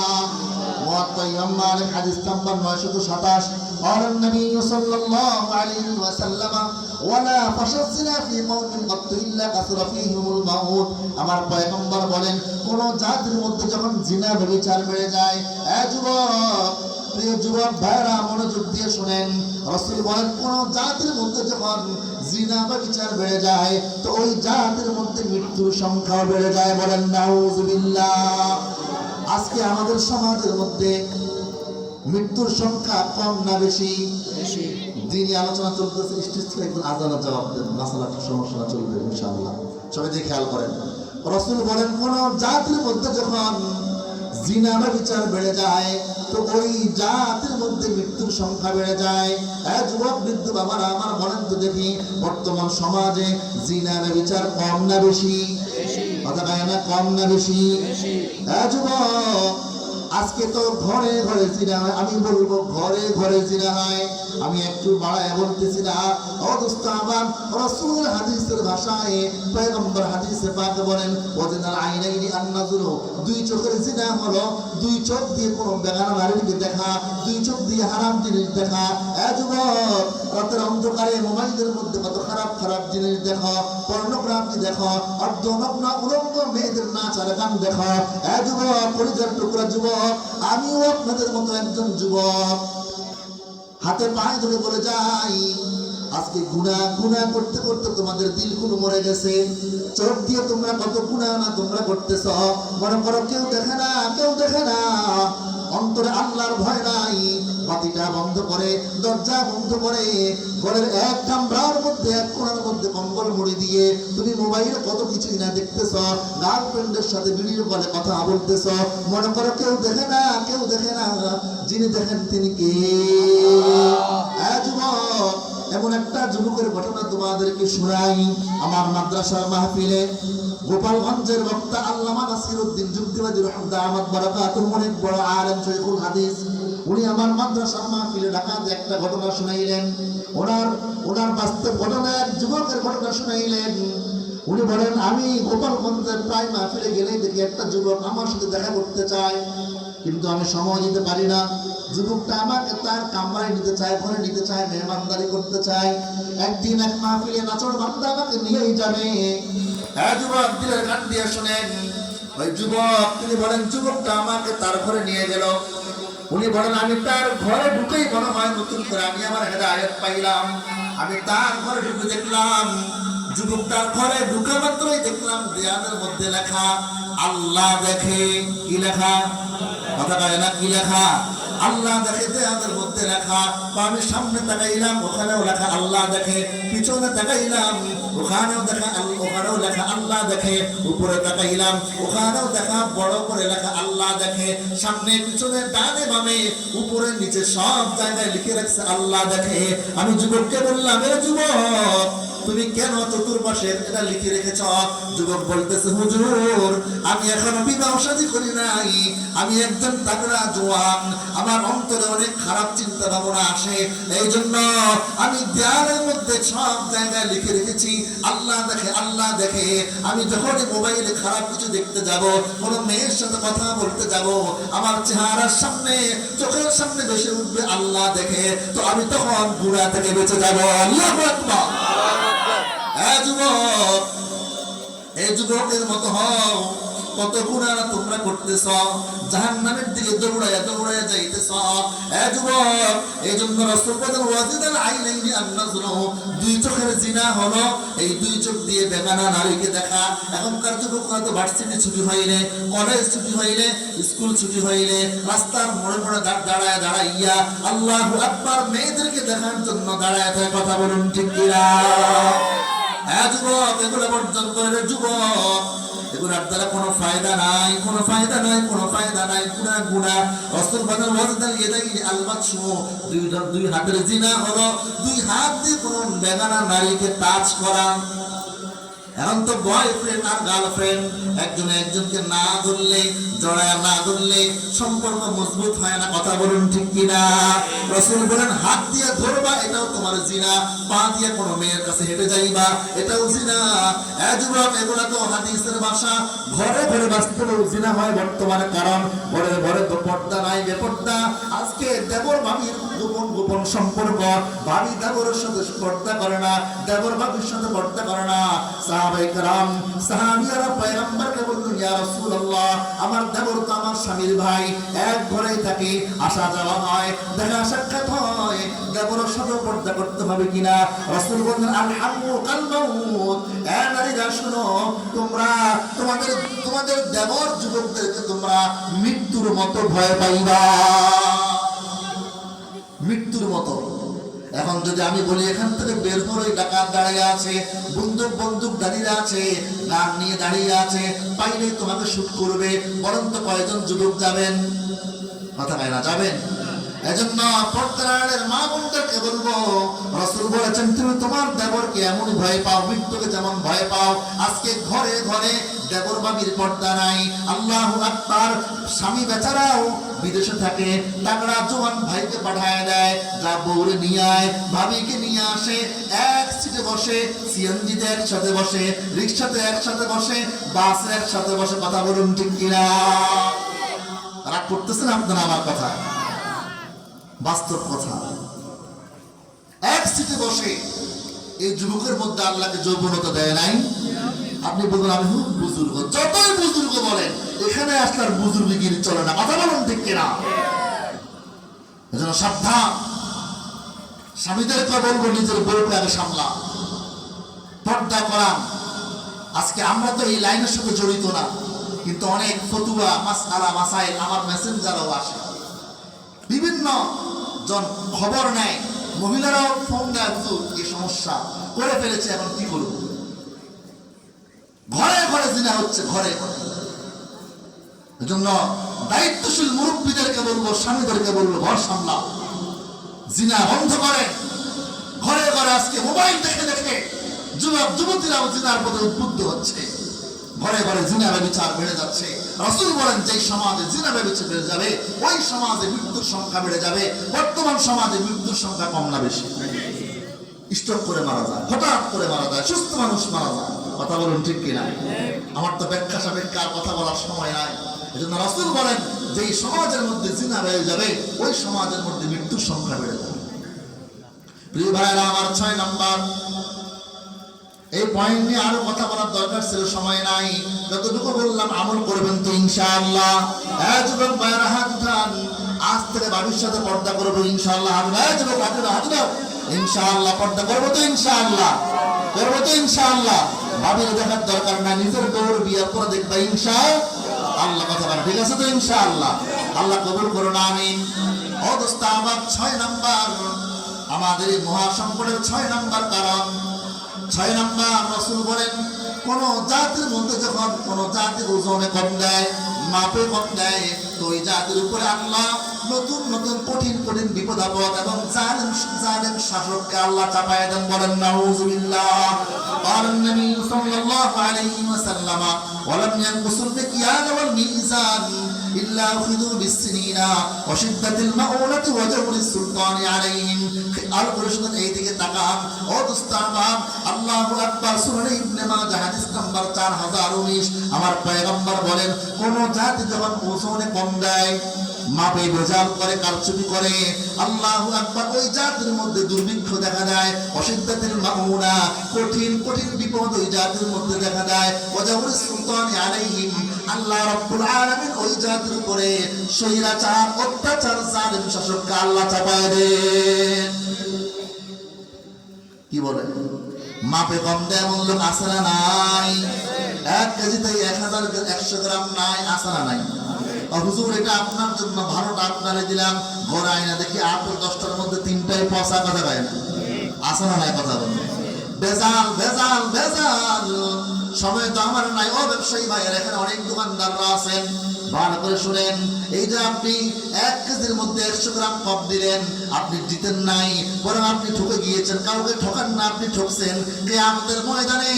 মুয়াত্তা ইমাম মালিক হাদিস নাম্বার 927, قال النبي صلى الله عليه وسلم ولا فشى الزنا في قوم قط الا كثر فيهم الموت। আমার পয়গম্বর বলেন, কোন জাতির মধ্যে যখন জিনা ব্যভিচার বেড়ে যায়, এ যুবক, প্রিয় যুবক ভাইরা মনোযোগ দিয়ে শুনেন, রাসূল বলেন কোন জাতির মধ্যে যখন জিনা ব্যভিচার বেড়ে যায় তো ওই জাতির মধ্যে মৃত্যুর সংখ্যা বেড়ে যায়। বলেন নাউযুবিল্লাহ। আজকে আমাদের সমাজের মধ্যে মৃত্যুর সংখ্যা কম না বেশি? দিনই আলোচনা চলতেছে, স্টেজ থেকে একজন আজানের জবাব দেন, মাসালাটা সমস্যা চলবে ইনশাআল্লাহ। সবাই দিয়ে খেয়াল করেন, রাসূল বলেন কোন জাতির মধ্যে যখন জিনা বা বিচার বেড়ে যায় তো ওই জাতির মধ্যে মৃত্যুর সংখ্যা বেড়ে যায়। যুবক বৃদ্ধ বাবারা আমার, বলেন তো দেখি, বর্তমান সমাজে জিনা বা বিচার কম না বেশি? কথা কয় না, কম না বেশি? যুবক, আজকে তো ঘরে ঘরে জিনা হয়। আমি বলবো ঘরে ঘরে জিনা হয়। আমি একটু বাড়ায় বলতেছি না। ও দোস্ত আমার, রাসূলের হাদিসের ভাষায় পয়গম্বর হাদিসে পাক বলেন, ওয়াজিনাল আইনাইনি আন-নাযরু, 2 চোখের জিনা হলো 2 চোখ দিয়ে কোনো বেগানা নারীকে দেখা, 2 চোখ দিয়ে হারাম জিনিস দেখা। যুবক, রাতের অন্ধকারে মোবাইলের মধ্যে কত খারাপ খারাপ জিনিস দেখো, পর্নোগ্রাফি দেখো, অর্ধনগ্ন উলঙ্গ মেয়েদের নাচ আর গান দেখো। যুবক, পরিচয় টুকরা যুবক, আমিও আপনাদের মতো একজন যুবক, হাতে পায়ে ধরে বলে যাই, আজকে গুনাহ গুনাহ করতে করতে তোমাদের দিলগুলো মরে গেছে। চোখ দিয়ে তোমরা কত গুনাহ না তোমরা করতেছ, মনে করো কেউ দেখে না, কেউ দেখে না। অন্তরে আল্লাহর ভয় নাই। বাতিটা বন্ধ করে, দরজা বন্ধ করে, ঘরের এক কামরার মধ্যে, এক কোণার মধ্যে কম্বল মুড়ি দিয়ে তুমি মোবাইলে কত কিছুই না দেখতেছ, গার্লফ্রেন্ডের সাথে ভিডিও কলে কথা বলতেছ, মনে করো কেউ দেখে না, কেউ দেখে না। যিনি দেখেন তিনি কে? যুবক, এমন একটা যুবকের ঘটনা তোমাদেরকে শোনাই। আমার মাদ্রাসার মাহফিলে গোপালগঞ্জের বক্তা আল্লামা নাসিরউদ্দিন যুক্তিবাদী রাহমাতুল্লাহ আহমদ বারাকাতুহু, অনেক বড় আলেম শাইখুল হাদিস, উনি আমার মাদ্রাসার মাহফিলে ঢাকাতে একটা ঘটনা শুনাইলেন। ওনার বাস্তব ঘটনা, এক যুবকের ঘটনা শুনাইলেন। উনি বলেন, আমি গোপালগঞ্জের প্রায় মাহফিলে গেলেই দেখি একটা যুবক আমার সাথে দেখা করতে চায়, কিন্তু আমি সময় দিতে পারি না। যুবকটা আমাকে তার কামরায় নিতে চায়, ঘরে নিতে চায়, মেহমানদারি করতে চায়। একদিন এক মাহফিলে নাচর বান্দা আমাকে নিয়েই যাবে। যুবক, দিলের কান দিয়ে শুনেন, ওই যুবক তিনি বলেন, যুবকটা আমাকে তার ঘরে নিয়ে গেল। উনি বলেন, আমি তার ঘরে ঢুকেই মনে হয় নতুন করে আমি আমার হেদায়েত পাইলাম। আমি তার ঘরে ঢুকে দেখলাম, যুবকটার ঘরে ঢুকে মাত্রই দেখলাম দেয়ালের মধ্যে লেখা আল্লাহ দেখে। কি লেখা? কথা কয় না, কি লেখা? আল্লাহ দেখে দেয়ালের মধ্যে লেখা। আমি সামনে তাকাইলাম, ওখানেও লেখা আল্লাহ দেখে। পিছনে তাকাইলাম, ওখানেও লেখা আল্লাহ দেখে। উপরে তাকাইলাম, ওখানেও দেখা বড় করে লেখা আল্লাহ দেখে। সামনে পিছনে ডানে বামে উপরে নিচে সব জায়গায় লিখে রাখছে আল্লাহ দেখে। আমি যুবককে বললাম, এ যুবক, তুমি কেন চতুর্পাশে এটা লিখে রেখেছ? যুবক বলতেছে, হুজুর আমি এখনো বিবাহ শাদী করি নাই, আমি একজন তাগড়া জওয়ান, আমার অন্তরে অনেক খারাপ চিন্তা ভাবনা আসে, এই জন্য আমি দেয়ালের মধ্যে সব জায়গায় লিখে রেখেছি আল্লাহ দেখে, আল্লাহ দেখে। আমি যখনই মোবাইলে খারাপ কিছু দেখতে যাব, কোনো মেয়ের সাথে কথা বলতে যাব, আমার চেহারার সামনে চোখের সামনে ভেসে উঠবে আল্লাহ দেখে, তো আমি তখন গুনাহ থেকে বেঁচে যাব। আল্লাহু আকবার। যুবক, এই যুবকের মতো হও। কত গুনাহ তোমরা করতেছ, জাহান্নামের দিকে দৌড়ায়া দৌড়ায়া যাইতেছ। যুবক, এই জন্য রাসূল বলেন ওয়াজিদাল আইনাইনি আন-নাজরু, দুই চোখের জিনা হলো এই দুই চোখ দিয়ে বেগানা নারীকে দেখা। এখনকার যুবকরা তো ভার্সিটি ছুটি হইলে, কলেজ ছুটি হইলে, স্কুল ছুটি হইলে রাস্তার মোড়ে মোড়ে দাঁড়ায়া দাঁড়াইয়া আল্লাহু আকবার মেয়েদেরকে দেখার জন্য দাঁড়ায় থাকে। কথা বলুন ঠিক কিনা? যুবক, এগুলো বর্জন করে রে যুবক, এগুলোর দ্বারা কোনো ফায়দা নাই, কোনো ফায়দা নাই, কোনো ফায়দা নাই। গুনাহ গুনাহ। রাসূল বলেন ওয়াজদাল ইয়াদাইনি আল-মাকশু, দুই হাতের জিনা হলো দুই হাত দিয়ে কোনো বেগানা নারীকে টাচ করা। এখন তো বয়ফ্রেন্ড আর গার্লফ্রেন্ড একজনে একজনকে না ধরলে, জড়ায় না ধরলে সম্পর্ক মজবুত হয় না। কথা বলুন ঠিক কিনা? রাসূল বলেন হাত দিয়ে ধরবা এটাও তোমার জিনা, পা দিয়ে কোনো মেয়ের কাছে হেঁটে যাইবা এটাও জিনা। যুবক, এগুলা তো হাদিসের ভাষা। ঘরে ঘরে বাস্তবেও জিনা হয় বর্তমানে, কারণ ঘরে ঘরে তো পর্দা নাই, বেপর্দা। আজকে দেবর ভাবির গোপন গোপন সম্পর্ক, ভাবি দেবরের সাথে পর্দা করে না, দেবর ভাবির সাথে পর্দা করে না। সাহাবায়ে কেরাম, সাহাবীরা পয়গম্বরকে বললেন, ইয়া রাসূলুল্লাহ, আমার দেবর তো আমার স্বামীর ভাই, এক ঘরেই থাকি, আসা যাওয়া হয়, দেখা সাক্ষাৎ হয়, দেবরের সাথে পর্দা করতে হবে কিনা? রাসূল বললেন আল হামু কাল মাউত। নারীরা শুনো, তোমরা তোমাদের দেবর যুবকদেরকে তোমরা মৃত্যুর মতো ভয় পাইবা, মৃত্যুর মতো। এখন যদি আমি বলি এখান থেকে বের করে, ডাকাত দাঁড়িয়ে আছে, বন্দুক দাঁড়িয়ে আছে, গান নিয়ে দাঁড়িয়ে আছে, পাইলে তোমাকে শুট করবে, বরং তো কয়জন যুবক যাবেন? কথা পায় না, যাবেন? এজন্য পর্দার মা বোনদেরকে বলবো, রাসূল বলেছেন তুমি তোমার দেবরকে এমন ভয় পাও, মৃত্যুকে যেমন ভয় পাও। আজকে ঘরে ঘরে দেবর ভাবির পর্দা নাই। আল্লাহু আকবার। স্বামী বেচারাও বিদেশে থাকে, তাগড়া জওয়ান ভাইকে পাঠায় দেয়, যা বউরে নিয়ে আয়, ভাবিকে নিয়ে আসে, এক সিটে বসে, সিএনজিতে একসাথে বসে, রিকশাতে একসাথে বসে, বাসে একসাথে বসে। কথা বলুন ঠিক কিনা? রাগ করতেছেন আপনারা আমার কথা? বাস্তব কথা। এক সিটে বসে এই যুবকের মধ্যে আল্লাহকে যৌবনতা দেয় নাই। আপনি বলবেন আমি খুব বুজুর্গ, যতই বুজুর্গ বলেন, এখানে আসলে আর বুজুর্গিরি চলে না। কথা বলুন ঠিক কিনা? এজন্য সাবধান। স্বামীদেরকে বলবো নিজের বউকে আগে সামলা, পর্দা করা। আজকে আমরা তো এই লাইনের সাথে জড়িত না, কিন্তু অনেক ফতুয়া মাসআলা মাসাইল আমার মেসেঞ্জারও আসে, বিভিন্ন জন খবর নেয়, মহিলারাও ফোন দেয়, হুজুর এই সমস্যা করে ফেলেছে, এখন কি করব? ঘরে ঘরে জিনা হচ্ছে, ঘরে ঘরে। এজন্য দায়িত্বশীল মুরব্বীদেরকে বলবো, স্বামীদেরকে বলবো, ঘর সামলাও, জিনা বন্ধ করে। ঘরে ঘরে আজকে মোবাইল দেখে দেখে যুবক যুবতীরাও জিনার প্রতি উদ্বুদ্ধ হচ্ছে, ঘরে ঘরে জিনা ব্যভিচার বেড়ে যাচ্ছে। রাসূল বলেন যে সমাজে জিনা ব্যভিচার বেড়ে যাবে, ওই সমাজে মৃত্যুর সংখ্যা বেড়ে যাবে। বর্তমান সমাজে মৃত্যুর সংখ্যা কম না বেশি? স্ট্রোক করে মারা যায়, হঠাৎ করে মারা যায়, সুস্থ মানুষ মারা যায়। কথা বলুন ঠিক কিনা? আমার তো ব্যাখ্যা সাপেক্ষার কথা বলার সময় নাই। এজন্য রাসূল বলেন যে সমাজের মধ্যে জিনা বেড়ে যাবে, ওই সমাজের মধ্যে মৃত্যুর সংখ্যা বেড়ে যাবে। প্রিয় ভাইরা আমার, 6 নাম্বার এই পয়েন্ট নিয়ে আরো কথা বলার দরকার ছিল, সময় নাই। যতটুকু বললাম আমল করবেন তো ইনশাআল্লাহ। যুবক ভাইরা হাত উঠান, আজ থেকে বাবির সাথে পর্দা করবো ইনশাআল্লাহ। যুবক হাত দাও, ইনশাআল্লাহ পর্দা করবো তো ইনশাআল্লাহ, করবো তো ইনশাআল্লাহ। বাবির দেখার দরকার না, নিজের বউর বিয়ার করে দেখবা ইনশাআল্লাহ। কথা বলা ঠিক আছে তো ইনশাআল্লাহ? আল্লাহ কবুল করুন, আমিন। ও দোস্ত আমার 6 নাম্বার, আমাদের এই মহাসংকটের 6 নাম্বার কারণ, 6 নাম্বার রাসূল বলেন কোন জাতির মধ্যে যখন কোন জাতির ওজনে কম দেয়, মাপে কম দেয়, তো ওই জাতির উপরে আল্লাহ নতুন নতুন কঠিন কঠিন বিপদ আপদ এবং জালেম শাসককে আল্লাহ চাপায় দেন। বলেন নাউযুবিল্লাহ। قال النبي صلى الله عليه وسلم ولم ينقصوا المكيال والميزان إلا أخذوا بالسنين وشدة المؤونة وجور السلطان عليهم। আর পরিশুদ্ধ এই দিকে তাকান ও দোস্ত আমার, আল্লাহু আকবার। সুনানে ইবনে মাজাহ হাদিস নাম্বার 4019। আমার পয়গম্বর বলেন, কোন জাতি যখন ওজনে কম দেয়, মাপে ভেজাল করে, কারচুপি করে, আল্লাহু আকবার, ওই জাতির মধ্যে দুর্ভিক্ষ দেখা যায়। অসিদ্দাতিল মাউনা, কঠিন কঠিন বিপদ ওই জাতির মধ্যে দেখা যায়। ওয়াজাউর সুলতানি আলাইহিম, আল্লাহ রাব্বুল আলামিন ওই জাতির উপরে স্বৈরাচার, অত্যাচার, জালিম শাসককে আল্লাহ চাপায় দেন। কি বলে? মাপে কম দেয় এমন লোক আছে না নাই? 1 কেজিতে 1,100 গ্রাম নাই, আছে না নাই? হুজুর এটা আপনার জন্য, ভালোটা আপনারে দিলাম, ঘরে আয়না দেখি আপেল 10টার মধ্যে 3টাই পচা, কথা কয় না? আছে না নাই? কথা বলে বেজাল বেজাল বেজাল। সময় তো আমার নাই। ও ব্যবসায়ী ভাইয়ের, এখানে অনেক দোকানদাররা আছেন, ভালো করে শুনেন। এই যে আপনি 1 কেজির মধ্যে 100 গ্রাম কম দিলেন, আপনি জিতেন নাই, বরং আপনি ঠকে গিয়েছেন। কাউকে ঠকান না, আপনি ঠকছেন। কিয়ামতের ময়দানে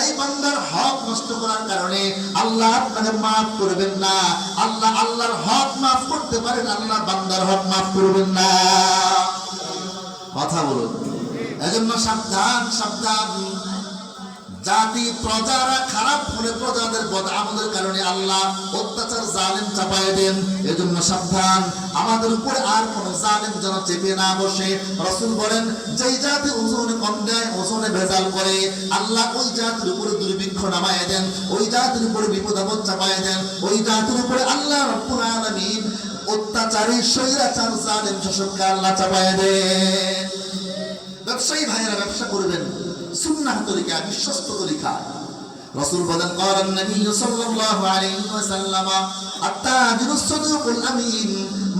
এই বান্দার হক নষ্ট করার কারণে আল্লাহ আপনাকে মাফ করবেন না। আল্লাহর হক মাফ করতে পারেন, আল্লাহ বান্দার হক মাফ করবেন না। কথা বলুন। এজন্য সাবধান সাবধান। জাতি প্রজারা খারাপ হলে প্রজাদের বদআমলের কারণে আল্লাহ অত্যাচার, জালেম চাপায় দেন। এজন্য সাবধান, আমাদের উপরে আর কোন জালেম যেন চেপে না বসে। রাসূল বলেন, যেই জাতি ওজনে কম দেয়, ওজনে ভেজাল করে, আল্লাহ ওই জাতির উপরে দুর্ভিক্ষ নামায় দেন, ওই জাতির উপরে বিপদ আপদ চাপায় দেন। ওই জাতির উপরে আল্লাহ রাব্বুল আলামিন অত্যাচারী, স্বৈরাচার, জালেম শাসককে আল্লাহ চাপায় দেন। ব্যবসায়ী ভাইয়েরা, ব্যবসা করবেন সুন্নাহ তরিকা, বিশ্বস্ত তরিকা। রাসূল বলেন, قال النبي صلى الله عليه وسلم التاجر الصدوق الامين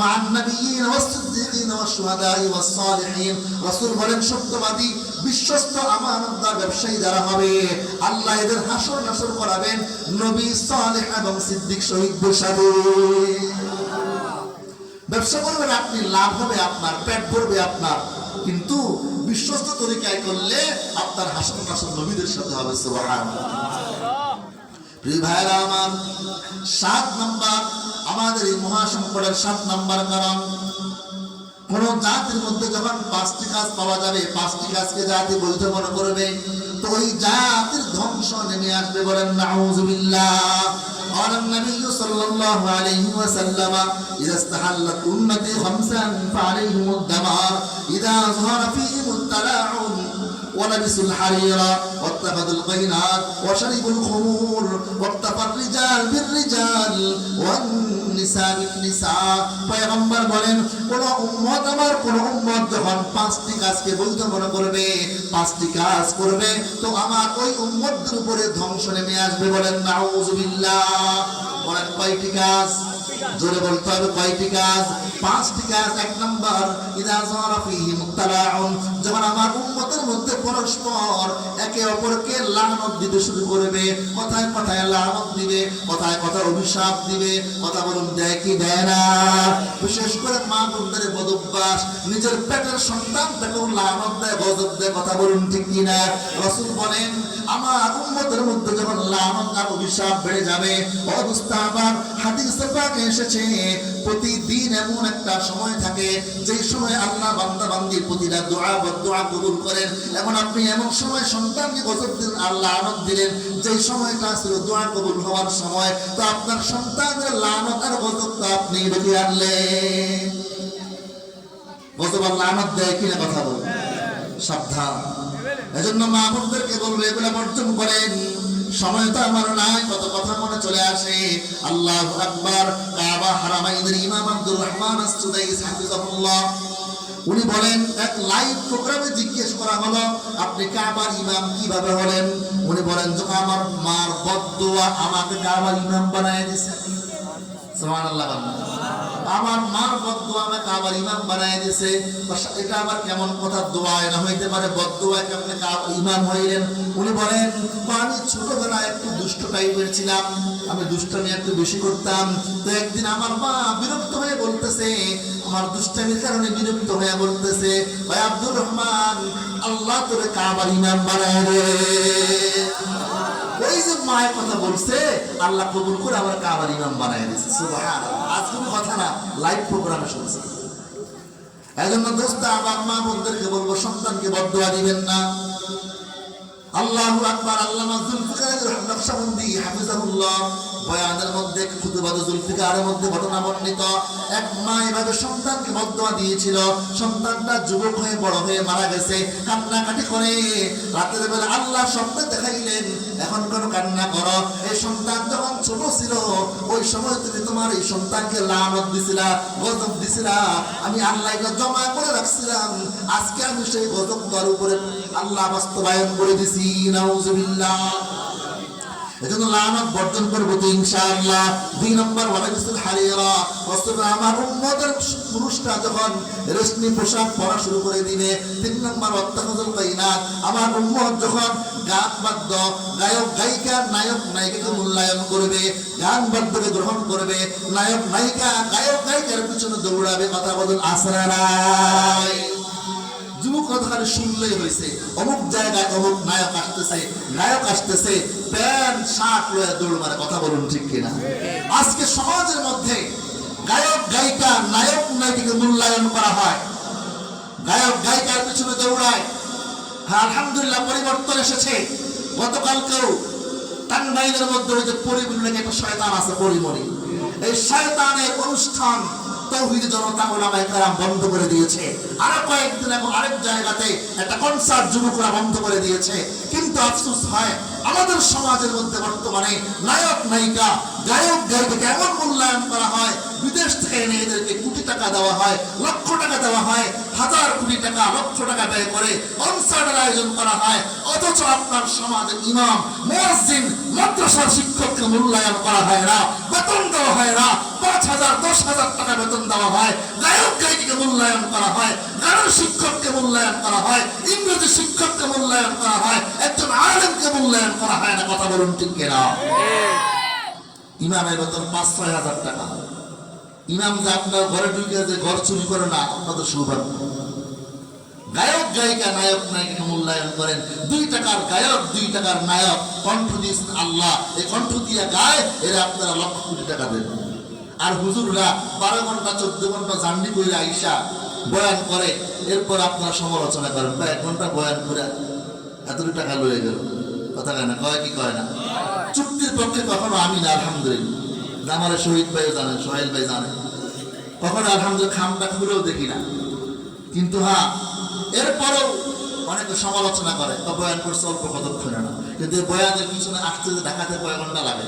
مع النبيين والصديقين والشهداء والصالحين। রাসূল বলেন, সত্যবাদী, বিশ্বস্ত, আমানতদার ব্যবসায়ী যারা হবে, আল্লাহ এদের হাসর নাসর করাবেন নবী, সালেহ এবং সিদ্দিক, শহীদদের সাথে। ব্যবসা করবেন আপনি, লাভ হবে আপনার, পেট ভরবে আপনার, কিন্তু বিশ্বস্ত তরিকায় করলে আপনার হাসর নাসর নবীদের সাথে হবে। সুবহানাল্লাহ। প্রিয় ভাইরা আমার, 7 নাম্বার, আমাদের এই মহাসংকটের 7 নাম্বার কারণ, কোন জাতির মধ্যে যখন 5টি কাজ পাওয়া যাবে, 5টি কাজকে জাতি বৈধ মনে করবে, তো ওই জাতির ধ্বংস নেমে আসবে। বলেন নাউযুবিল্লাহ। قال النبي صلى الله عليه وسلم إذا استحلت أمتي 5 فعليهم الدمار إذا ظهر فيهم التلاعن ولبسوا الحرير واتخذوا القينات وشربوا الخمور واقتفى الرجال بالرجال والنساء بالنساء। পয়গম্বর বলেন, কোন উম্মত, আমার কোন উম্মত যখন 5টি কাজকে বৈধ মনে করবে, 5টি কাজ করবে, তো আমার ওই উম্মতদের উপরে ধ্বংস নেমে আসবে। বলেন নাউযুবিল্লাহ। বলেন কয়টি কাজ? জোরে বলতে হবে, কয়টি কাজ? 5টি কাজ। 1 নাম্বার, ইযা যারা ফীহিম তালাউন, যখন আমার উম্মতের মধ্যে পরস্পর একে অপরকে লানত দিতে শুরু করবে, কথায় কথায় লানত দিবে, কথায় কথায় অভিশাপ দিবে। কথা বলুন, দেয় কি দেয় না? বিশেষ করে মা বোনদের বদঅভ্যাস, নিজের পেটের সন্তানটাকেও লানত দেয়, গজব দেয়। কথা বলুন ঠিক কি না? রাসূল বলেন, আমার উম্মতের মধ্যে যখন লানত আর অভিশাপ বেড়ে যাবে, অবস্থা আবার হাদিসে পাকে এসেছে, প্রতিদিন এমন একটা সময় থাকে যেই সময় আল্লাহ বান্দা বান্দির প্রতিটা দোয়া বদদোয়া কবুল করেন। এখন আপনি এমন সময় সন্তানকে গজব দিলেন, আল্লাহ লানত দিলেন, যেই সময়টা ছিল দোয়া কবুল হওয়ার সময়, তো আপনার সন্তানের লানত আর গজবটা আপনি ডেকে আনলেন। গজব আর লানত দেয় কিনা? কথা বলুন, সাবধান। এজন্য মা বোনদেরকে বলবো, এগুলো বর্জন করেন। সময় তো আমার নাই, কত কথা মনে চলে আসে। আল্লাহু আকবার। কাবা হারামাইনের ইমাম আব্দুর রহমান আস-সুদাইস হাফিজাহুল্লাহ, উনি বলেন, এক লাইভ প্রোগ্রামে জিজ্ঞেস করা হলো, আপনি কাবার ইমাম কিভাবে হলেন? উনি বলেন, যখন আমার মার বদদোয়া আমাকে কাবার ইমাম বানায় দিয়েছে। সুবহানাল্লাহ। আমার মার বদদোয়া আমাকে কাবার ইমাম বানায় দিয়েছে। এটা আবার কেমন কথা? দোয়ায় না হইতে পারে, বদদোয়ায় কেমনে কাবার ইমাম হইলেন? উনি বলেন, আমি ছোটবেলায় একটু দুষ্ট টাইপের ছিলাম, আমি দুষ্টামি একটু বেশি করতাম। তো একদিন আমার মা বিরক্ত হয়ে বলতেছে, তোমার দুষ্টামির কারণে বিরক্ত হয়ে বলতেছে, ভাই আব্দুর রহমান, আল্লাহ তোরে কাবার ইমাম বানায় রে। ওই যে মায়ের কথা বলছে, আল্লাহ কবুল করে আমার কাবার ইমাম বানায় দিয়েছে। সুবহানাল্লাহ। আজ কোনো কথা না, লাইভ প্রোগ্রামে শুনছি। এজন্য দোস্ত, আমার মা বোনদেরকে বলবো, সন্তানকে বদদুয়া দিবেন না। আল্লাহু আকবার। আল্লামা জুলফিকার নকশবন্দি হাফিজাহুল্লাহ বয়ানের মধ্যে, খুতুবাত জুলফিকারের মধ্যে ঘটনা বর্ণিত। এক মা এভাবে সন্তানকে বদদুয়া দিয়েছিল। সন্তানটা যুবক হয়ে বড় হয়ে মারা গেছে, কান্নাকাটি করে। রাতের বেলা আল্লাহ স্বপ্নে দেখাইলেন, এখন কেন কান্না করো? এই সন্তান যখন ছোট ছিল, ওই সময় তুমি তোমার এই সন্তানকে লানত দিছিলা, গজব দিছিলা। আমি আল্লাহ এটা জমা করে রাখছিলাম। আজকে আমি সেই গজব তার উপরে আল্লাহ বাস্তবায়ন করে দিছি। নাউজুবিল্লাহ। এজন্য লানত বর্জন করবো তো ইনশাআল্লাহ। 2 নম্বর, ওয়ালাইকুল হারিরা। অথবা আমার উম্মতের পুরুষরা যখন রেশমি পোশাক পরা শুরু করে দিবে। 3 নম্বর, ওয়াত্তাখাযুল কাইনাত। আমার উম্মত যখন গান বাদ্য, গায়ক গায়িকা, নায়ক নায়িকাকে মূল্যায়ন করবে, গান বাদ্যকে গ্রহণ করবে, নায়ক নায়িকা গায়ক গায়িকার পিছনে দৌড়াবে। কথা বলুন, আসরা নাই? যুবকরা খালি শুনলেই হয়েছে, অমুক জায়গায় অমুক নায়ক আসতেছে, গায়ক আসতেছে, প্যান্ট শার্ট লয়ে দৌড় মারে। কথা বলুন, ঠিক কিনা? আজকে সমাজের মধ্যে গায়ক গায়িকা, নায়ক নায়িকাকে মূল্যায়ন করা হয়, গায়ক গায়িকার পিছনে দৌড়ায়। হ্যাঁ, আলহামদুলিল্লাহ, পরিবর্তন এসেছে। গতকালকেও টাঙ্গাইলের মধ্যে ওই যে পরিমণি নাকি একটা শয়তান আছে, পরিমণি, এই শয়তানের অনুষ্ঠান তৌহিদি জনতা ওলামায়ে কেরাম বন্ধ করে দিয়েছে। আরো কয়েকদিন এখন আরেক জায়গাতে একটা কনসার্ট যুবকরা বন্ধ করে দিয়েছে। কিন্তু আফসোস হয়, আমাদের সমাজের মধ্যে বর্তমানে নায়ক নায়িকা, গায়ক গায়িকাকে এমন মূল্যায়ন করা হয়, বিদেশ থেকে এনে এদেরকে কোটি টাকা দেওয়া হয়, লক্ষ টাকা দেওয়া হয়, হাজার কোটি টাকা, লক্ষ টাকা ব্যয় করে কনসার্টের আয়োজন করা হয়। অথচ আপনার সমাজের ইমাম, মুয়াজ্জিন, মাদ্রাসার শিক্ষককে মূল্যায়ন করা হয় না, বেতন দেওয়া হয় না। 5,000 10,000 টাকা বেতন দেওয়া হয়। গায়ক গায়িকাকে মূল্যায়ন করা হয়, গানের শিক্ষককে মূল্যায়ন করা হয়, ইংরেজি শিক্ষককে মূল্যায়ন করা হয়, একজন আলেমকে মূল্যায়ন করা হয় না। কথা বলুন, ঠিক কিনা? ইমামের বেতন 5-6 হাজার টাকা। ইমাম যে আপনার ঘরে ঢুকে যে ঘর চুরি করে না, আপনাদের সৌভাগ্য। গায়ক গায়িকা, নায়ক নায়িকাকে মূল্যায়ন করেন। 2 টাকার গায়ক, 2 টাকার নায়ক, কণ্ঠ দিয়েছেন আল্লাহ, এই কণ্ঠ দিয়ে গায়, এরা আপনারা লক্ষ কোটি টাকা দেন। আর হুজুররা 12 ঘন্টা 14 ঘন্টা জার্নি করে আইসা বয়ান করে, এরপর আপনারা সমালোচনা করেন, 1 ঘন্টা বয়ান করে এতটুকু টাকা লয়ে গেল। কথা কয় না? কয় কি কয় না? চুক্তির পক্ষে কখনো আমি না, আলহামদুলিল্লাহ। আমার শহীদ ভাইও জানেন, সোহেল ভাই জানেন, কখনো আলহামদুলিল্লাহ খামটা খুলেও দেখি না। কিন্তু হ্যাঁ, এরপরেও অনেকে সমালোচনা করে, বয়ান করছে অল্প কতক্ষণে না। কিন্তু বয়ানের পিছনে আসতে যে ঢাকাতে কয় ঘন্টা লাগে?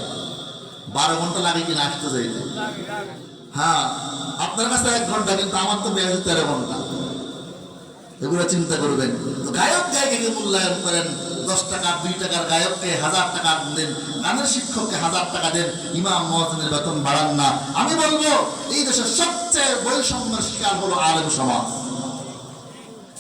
12 ঘন্টা লাগে কিনা আসতে যাইতে? হ্যাঁ, আপনার কাছে 1 ঘন্টা, কিন্তু আমার তো ব্যয় 13 ঘন্টা। এগুলো চিন্তা করবেন। তো গায়ক গায়িকাকে মূল্যায়ন করেন। 10 টাকা 2 টাকার গায়ককে 1000 টাকা দেন, গানের শিক্ষককে 1000 টাকা দেন, ইমাম মুয়াজ্জিনের বেতন বাড়ান না। আমি বলবো, এই দেশের সবচেয়ে বৈষম্যের শিকার হলো আলেম সমাজ।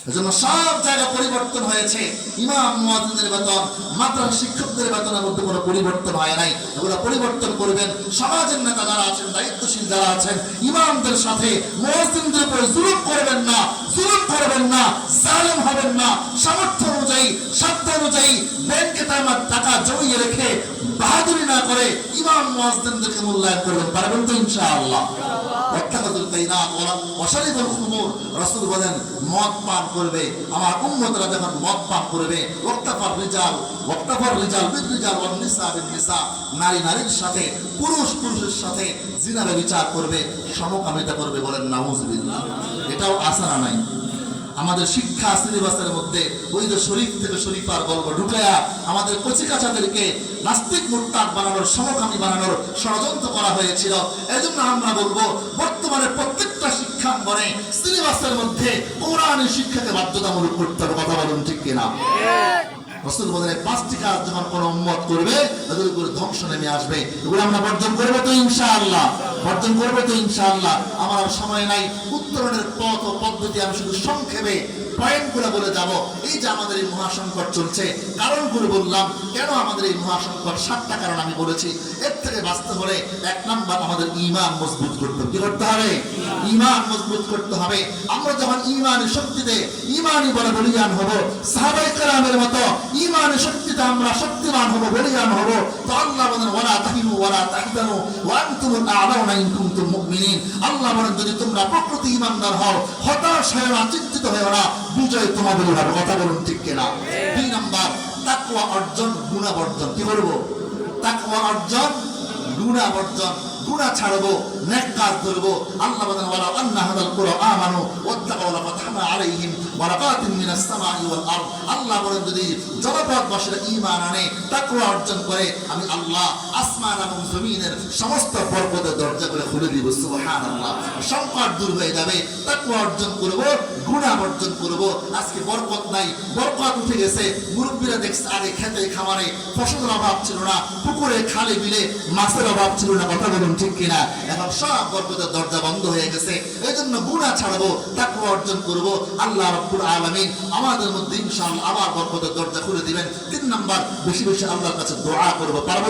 এজন্য সব জায়গায় পরিবর্তন হয়েছে। ইমাম মুয়াজ্জিনের বেতন, মাদ্রাসা শিক্ষকদের বেতনের মধ্যে কোনো পরিবর্তন হয় নাই। এগুলো পরিবর্তন করবেন। সমাজের নেতা যারা আছেন, দায়িত্বশীল যারা আছেন, ইমামদের সাথে মুয়াজ্জিনদের উপরে জুলুম করবেন না, জুলুম করবেন না, জালেম হবেন না। সামর্থ্য অনুযায়ী, সাধ্য অনুযায়ী ব্যাংকে তার টাকা জমিয়ে রেখে বাহাদুরি না করে ইমাম মুয়াজ্জিনদেরকে মূল্যায়ন করবেন। পারবেন তো ইনশাআল্লাহ? ওয়াত্তাখাযুল কাইনাত ওয়া শারিবুল খুমুর। রাসূল বলেন, মদ পান করবে আমার উম্মতরা, যখন মদ পান করবে, ওয়াক্তাফার রিজাল বিল রিজাল ওয়ান নিসা বিন নিসা, নারী নারীর সাথে, পুরুষ পুরুষের সাথে জিনার বিচার করবে, সমকামিতা করবে। বলেন নাউজুবিল্লাহ। এটাও আসানা নাই। আমাদের শিক্ষা সিলেবাসের মধ্যে ওই যে শরীফ থেকে শরীফার গল্প ঢুকায়া আমাদের কচিকাচাদেরকে নাস্তিক মুরতাদ বানানোর, সমকামী বানানোর ষড়যন্ত্র করা হয়েছিল। এজন্য আমরা বলবো, বর্তমানে প্রত্যেকটা শিক্ষাঙ্গনে সিলেবাসের মধ্যে কোরআনের শিক্ষাকে বাধ্যতামূলক করতে হবে। কথা বলুন, ঠিক কিনা? রাসূল বলেন, 5টি কাজ যখন কোনো উম্মত করবে, তাদের উপরে ধ্বংস নেমে আসবে। এগুলো আমরা বর্জন করবো তো ইনশাআল্লাহ? বর্জন করবো তো ইনশাআল্লাহ? আমার আর সময় নাই। উত্তরণের পথ ও পদ্ধতি আমি শুধু সংক্ষেপে পয়েন্টগুলো বলে যাব। এই যে আমাদের এই মহাসংকট চলছে, কারণগুলো বললাম, কেন আমাদের এই মহাসংকট, 7টা কারণ আমি বলেছি। এর থেকে বাঁচতে হলে 1 নাম্বার আমাদের ঈমান মজবুত করতে হবে। কি করতে হবে? ঈমান মজবুত করতে হবে। আমরা যখন ঈমানের শক্তিতে ঈমানি বলে বলিয়ান হব, সাহাবায়ে কেরামের মতো ঈমানের শক্তিতে আমরা শক্তিমান হব, বলিয়ান হব, তো আল্লাহ বলেন ওয়ালা তাহিনু ওয়ালা তাহজানু ওয়া আনতুমুল আ'লাউনা ইন কুনতুম মুমিনিন। আল্লাহ বলেন যদি তোমরা প্রকৃত ঈমানদার হও, হতাশ হয় না, চিন্তিত হয় না, বিজয় তোমাদেরই হবে। কথা বলুন ঠিক কিনা? 2 নাম্বার তাকওয়া অর্জন, গুনাহ বর্জন। কি করব? তাকওয়া অর্জন, গুনাহ বর্জন। গুনাহ ছাড়বো, নেক কাজ ধরবো। আল্লাহ বলেন ওয়ালা আন্না হাদাল কুরআ আমানু ওয়াত্তাকাউ লাফাতাহনা আলাইহিম বারাকাতিন মিনাস সামাই ওয়াল আরদ। আল্লাহ বলেন যদি জনপদবাসীরা ঈমান আনে, তাকওয়া অর্জন করে, আমি আল্লাহ আসমান এবং জমিনের সমস্ত বরকতের দরজাগুলো খুলে দিব। সুবহানাল্লাহ। সংকট দূর হয়ে যাবে। তাকওয়া অর্জন করব, গুনাহ বর্জন করব। আজকে বরকত নাই, বরকত উঠে গেছে। মুরব্বীরা দেখছে আগে খেতে খামারে ফসলের অভাব ছিল না, পুকুরে খালে বিলে মাছের অভাব ছিল না। কথা বলুন ঠিক কিনা? এখন সব বরকতের দরজা বন্ধ হয়ে গেছে। এই জন্য গুনাহ ছাড়বো, তাকওয়া অর্জন করব। আল্লাহ রাব্বুল আলামিন আমাদের মধ্যে ইনশাআল্লাহ আবার বরকতের দরজা খুলে দিবেন। 3 নাম্বার বেশি বেশি আল্লাহর কাছে দোয়া করব। পারবো?